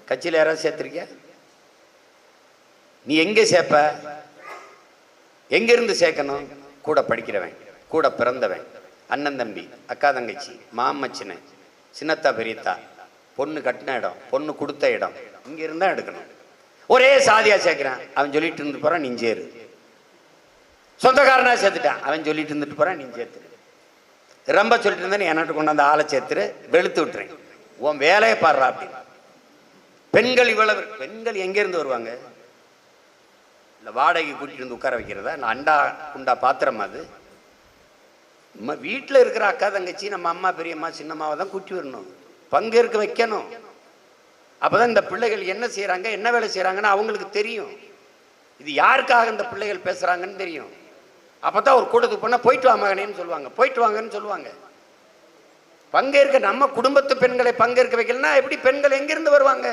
கட்சியில் யாராவது சேர்த்துருக்கியா? நீ எங்கே சேர்ப்ப? எங்கிருந்து சேர்க்கணும்? கூட படிக்கிறவன், கூட பிறந்தவன், அண்ணன் தம்பி, அக்கா தங்கச்சி, மாமச்சினை, சின்னத்தா பெரியத்தா, பொண்ணு கட்டின இடம், பொண்ணு கொடுத்த இடம், இங்க இருந்தா எடுக்கணும். ஒரே சாதியா சேர்க்கிறான், அவன் சொல்லிட்டு இருந்து போறான், நீ சேரு. சொந்தக்காரனா சேர்த்துட்டான், அவன் சொல்லிட்டு இருந்துட்டு போறான், நீ சேர்த்துரு. ரொம்ப சொல்லிட்டு இருந்தேன், என்னட்டு கொண்டாந்து ஆளை சேர்த்துரு, வெளுத்து விட்டுறேன், உன் வேலையை பாடுறா அப்படி. பெண்கள் இவ்வளவு, பெண்கள் எங்கேருந்து வருவாங்க? இல்லை வாடகை கூட்டிட்டு இருந்து உட்கார வைக்கிறதா? இல்லை அண்டா குண்டா பாத்திரமா? அது நம்ம வீட்டில் இருக்கிற அக்கா தங்கச்சி, நம்ம அம்மா பெரியம்மா சின்னம்மாவை தான் கூட்டி வரணும், பங்கேற்க வைக்கணும். அப்போதான் இந்த பிள்ளைகள் என்ன செய்கிறாங்க, என்ன வேலை செய்கிறாங்கன்னு அவங்களுக்கு தெரியும். இது யாருக்காக இந்த பிள்ளைகள் பேசுகிறாங்கன்னு தெரியும். அப்போ தான் ஒரு கூட்டத்துக்கு போனால் போயிட்டு வா மகனேன்னு சொல்லுவாங்க, போயிட்டு வாங்கன்னு சொல்லுவாங்க. பங்கேற்க நம்ம குடும்பத்து பெண்களை பங்கேற்க வைக்கலன்னா எப்படி பெண்கள் எங்கேருந்து வருவாங்க?